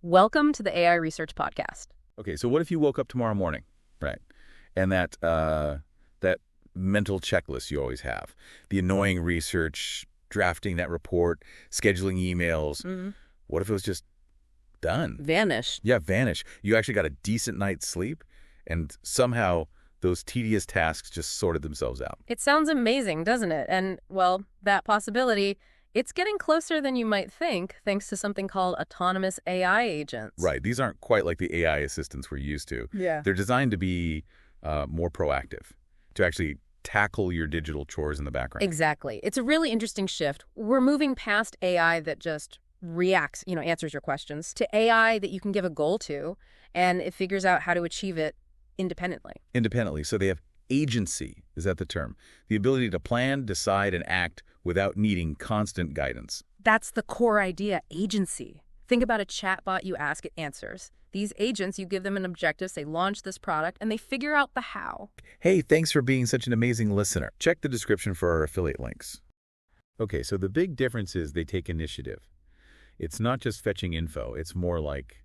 Welcome to the AI Research Podcast. Okay, so what if you woke up tomorrow morning, right? And that mental checklist you always have, the annoying research, drafting that report, scheduling emails. What if it was just done? Vanish. Yeah, vanish. You actually got a decent night's sleep, and somehow those tedious tasks just sorted themselves out. It sounds amazing, doesn't it? And, well, that possibility, it's getting closer than you might think, thanks to something called autonomous AI agents. Right. These aren't quite like the AI assistants we're used to. Yeah. They're designed to be more proactive, to actually tackle your digital chores in the background. Exactly. It's a really interesting shift. We're moving past AI that just reacts, answers your questions, to AI that you can give a goal to, and it figures out how to achieve it independently. Independently. So they have agency, is that the term? The ability to plan, decide, and act without needing constant guidance. That's the core idea, agency. Think about a chatbot you ask, it answers. These agents, you give them an objective, say launch this product, and they figure out the how. Hey, thanks for being such an amazing listener. Check the description for our affiliate links. Okay, so the big difference is they take initiative. It's not just fetching info. It's more like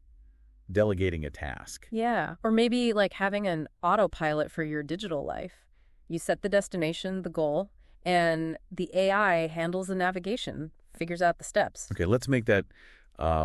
delegating a task. Yeah, or maybe like having an autopilot for your digital life. You set the destination, the goal, and the AI handles the navigation, figures out the steps. Okay, let's make that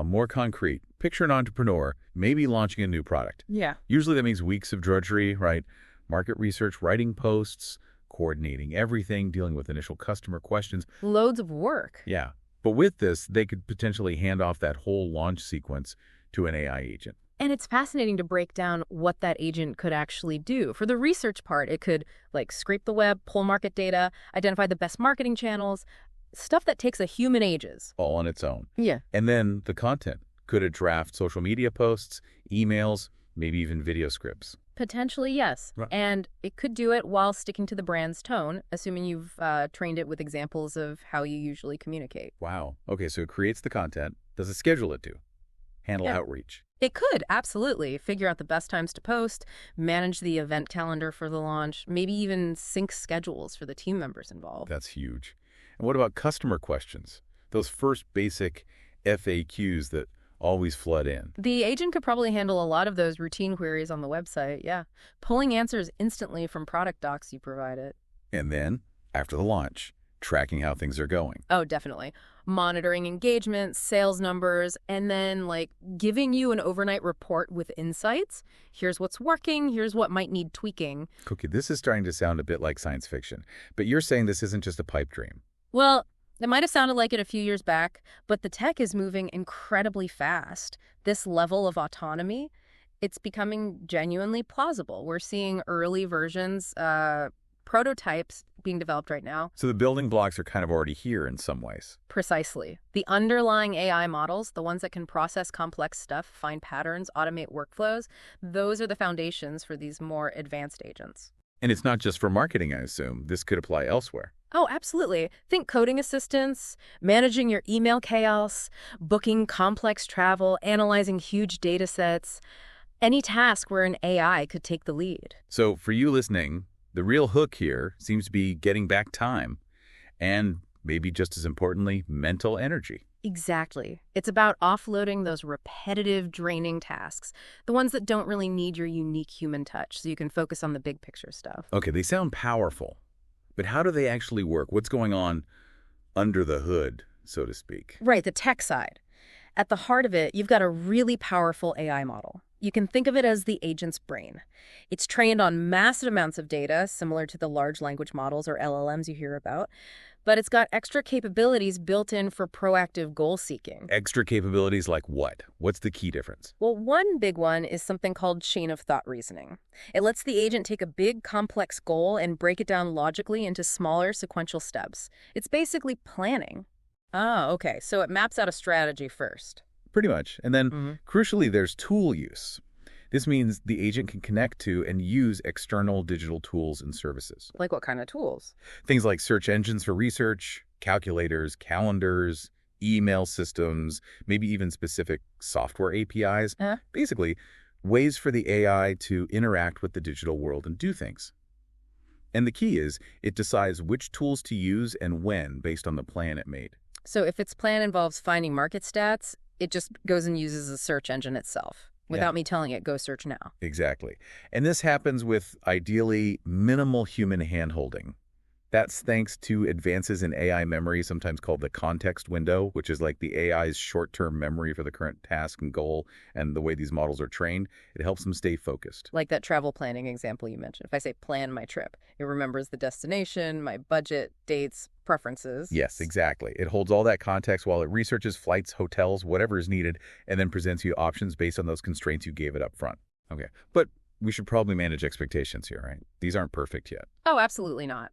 more concrete. Picture an entrepreneur, maybe launching a new product. Yeah. Usually that means weeks of drudgery, right? Market research, writing posts, coordinating everything, dealing with initial customer questions. Loads of work. Yeah. But with this, they could potentially hand off that whole launch sequence to an AI agent. And it's fascinating to break down what that agent could actually do. For the research part, it could scrape the web, pull market data, identify the best marketing channels, stuff that takes a human ages. All on its own. Yeah. And then the content. Could it draft social media posts, emails, maybe even video scripts? Potentially, yes. Right. And it could do it while sticking to the brand's tone, assuming you've trained it with examples of how you usually communicate. Wow. Okay, so it creates the content. Does it schedule it to? Handle outreach? It could, absolutely. Figure out the best times to post, manage the event calendar for the launch, maybe even sync schedules for the team members involved. That's huge. And what about customer questions? Those first basic FAQs that always flood in. The agent could probably handle a lot of those routine queries on the website, yeah. Pulling answers instantly from product docs you provide it. And then, after the launch, tracking how things are going. Oh, definitely. Monitoring engagement, sales numbers, and then giving you an overnight report with insights. Here's what's working, here's what might need tweaking. Okay, this is starting to sound a bit like science fiction, but you're saying this isn't just a pipe dream. Well, it might have sounded like it a few years back, but the tech is moving incredibly fast. This level of autonomy, it's becoming genuinely plausible. We're seeing early versions, prototypes being developed right now. So the building blocks are kind of already here in some ways. Precisely. The underlying AI models, the ones that can process complex stuff, find patterns, automate workflows, those are the foundations for these more advanced agents. And it's not just for marketing, I assume. This could apply elsewhere. Oh, absolutely. Think coding assistance, managing your email chaos, booking complex travel, analyzing huge data sets, any task where an AI could take the lead. So for you listening, the real hook here seems to be getting back time and maybe just as importantly, mental energy. Exactly. It's about offloading those repetitive, draining tasks, the ones that don't really need your unique human touch, so you can focus on the big picture stuff. Okay, they sound powerful, but how do they actually work? What's going on under the hood, so to speak? Right, the tech side. At the heart of it, you've got a really powerful AI model. You can think of it as the agent's brain. It's trained on massive amounts of data, similar to the large language models or LLMs you hear about, but it's got extra capabilities built in for proactive goal seeking. Extra capabilities like what? What's the key difference? Well, one big one is something called chain of thought reasoning. It lets the agent take a big, complex goal and break it down logically into smaller, sequential steps. It's basically planning. Oh, okay. So it maps out a strategy first. Pretty much. And then, crucially, there's tool use. This means the agent can connect to and use external digital tools and services. Like what kind of tools? Things like search engines for research, calculators, calendars, email systems, maybe even specific software APIs. Basically, ways for the AI to interact with the digital world and do things. And the key is, it decides which tools to use and when based on the plan it made. So if its plan involves finding market stats, It just goes and uses the search engine itself. Without me telling it, go search now. Exactly. And this happens with, ideally, minimal human handholding. That's thanks to advances in AI memory, sometimes called the context window, which is like the AI's short-term memory for the current task and goal, and the way these models are trained. It helps them stay focused. Like that travel planning example you mentioned. If I say plan my trip, it remembers the destination, my budget, dates, preferences. Yes, exactly. It holds all that context while it researches flights, hotels, whatever is needed, and then presents you options based on those constraints you gave it up front. Okay, but we should probably manage expectations here, right? These aren't perfect yet. Oh, absolutely not.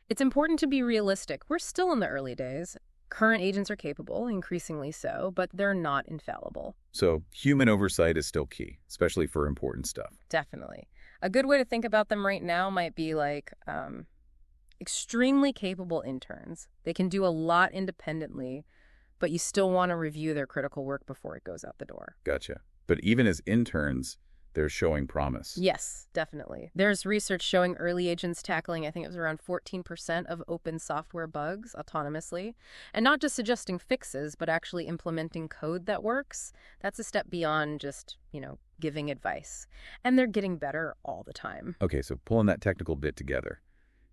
It's important to be realistic. We're still in the early days. Current agents are capable, increasingly so, but they're not infallible. So human oversight is still key, especially for important stuff. Definitely. A good way to think about them right now might be like extremely capable interns. They can do a lot independently, but you still want to review their critical work before it goes out the door. Gotcha. But even as interns, they're showing promise. Yes, definitely. There's research showing early agents tackling, I think it was around 14% of open software bugs autonomously. And not just suggesting fixes, but actually implementing code that works. That's a step beyond just, giving advice. And they're getting better all the time. Okay, so pulling that technical bit together.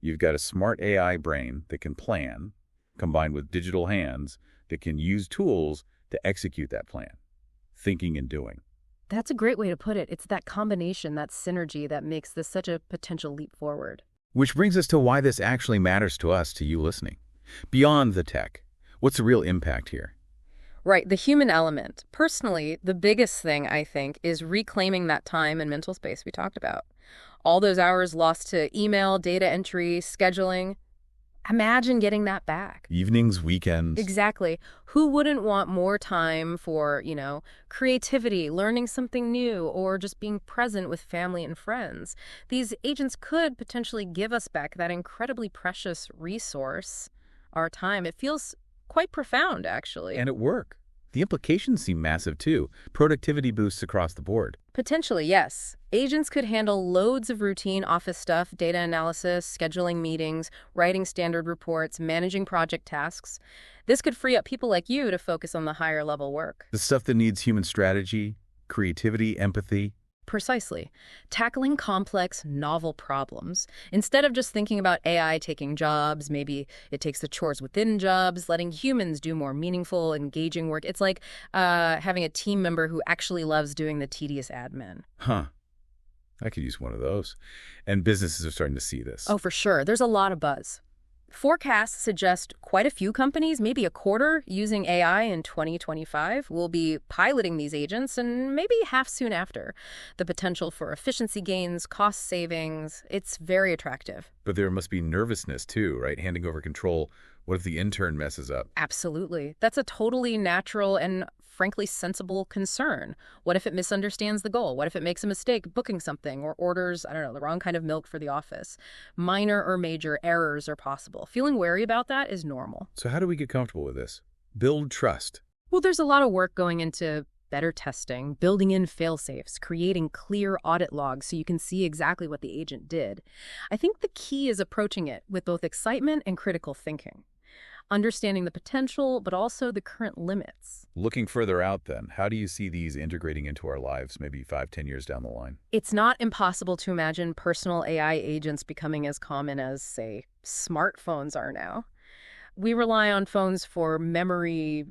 You've got a smart AI brain that can plan, combined with digital hands that can use tools to execute that plan. Thinking and doing. That's a great way to put it. It's that combination, that synergy that makes this such a potential leap forward. Which brings us to why this actually matters to us, to you listening. Beyond the tech, what's the real impact here? Right, the human element. Personally, the biggest thing, I think, is reclaiming that time and mental space we talked about. All those hours lost to email, data entry, scheduling. Imagine getting that back. Evenings, weekends. Exactly. Who wouldn't want more time for, creativity, learning something new, or just being present with family and friends? These agents could potentially give us back that incredibly precious resource, our time. It feels quite profound, actually. And at work. The implications seem massive, too. Productivity boosts across the board. Potentially, yes. Agents could handle loads of routine office stuff, data analysis, scheduling meetings, writing standard reports, managing project tasks. This could free up people like you to focus on the higher level work. The stuff that needs human strategy, creativity, empathy. Precisely. Tackling complex, novel problems. Instead of just thinking about AI taking jobs, maybe it takes the chores within jobs, letting humans do more meaningful, engaging work. It's like having a team member who actually loves doing the tedious admin. Huh. I could use one of those. And businesses are starting to see this. Oh, for sure. There's a lot of buzz. Forecasts suggest quite a few companies, maybe a quarter, using AI in 2025, will be piloting these agents, and maybe half soon after. The potential for efficiency gains, cost savings, it's very attractive. But there must be nervousness too, right? Handing over control. What if the intern messes up? Absolutely. That's a totally natural and frankly sensible concern. What if it misunderstands the goal? What if it makes a mistake booking something or orders, the wrong kind of milk for the office? Minor or major errors are possible. Feeling wary about that is normal. So how do we get comfortable with this? Build trust. Well, there's a lot of work going into better testing, building in fail-safes, creating clear audit logs so you can see exactly what the agent did. I think the key is approaching it with both excitement and critical thinking. Understanding the potential, but also the current limits. Looking further out then, how do you see these integrating into our lives maybe 5-10 years down the line? It's not impossible to imagine personal AI agents becoming as common as, say, smartphones are now. We rely on phones for memory,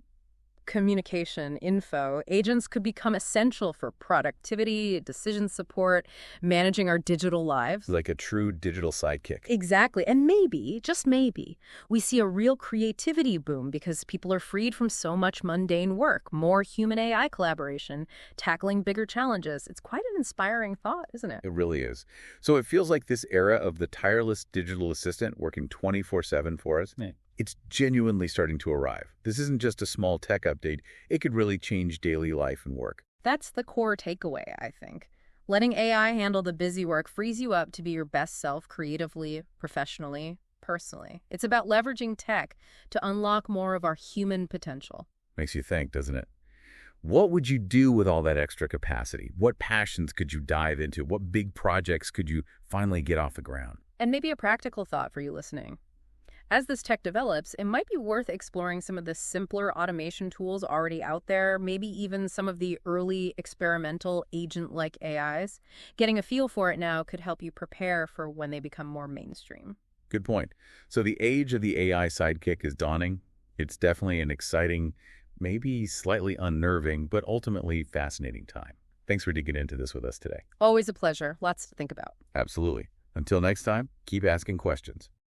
communication, info. Agents could become essential for productivity, decision support, managing our digital lives. Like a true digital sidekick. Exactly. And maybe, just maybe, we see a real creativity boom because people are freed from so much mundane work, more human-AI collaboration, tackling bigger challenges. It's quite an inspiring thought, isn't it? It really is. So it feels like this era of the tireless digital assistant working 24/7 for us, it's genuinely starting to arrive. This isn't just a small tech update. It could really change daily life and work. That's the core takeaway, I think. Letting AI handle the busy work frees you up to be your best self creatively, professionally, personally. It's about leveraging tech to unlock more of our human potential. Makes you think, doesn't it? What would you do with all that extra capacity? What passions could you dive into? What big projects could you finally get off the ground? And maybe a practical thought for you listening. As this tech develops, it might be worth exploring some of the simpler automation tools already out there, maybe even some of the early experimental agent-like AIs. Getting a feel for it now could help you prepare for when they become more mainstream. Good point. So the age of the AI sidekick is dawning. It's definitely an exciting, maybe slightly unnerving, but ultimately fascinating time. Thanks for digging into this with us today. Always a pleasure. Lots to think about. Absolutely. Until next time, keep asking questions.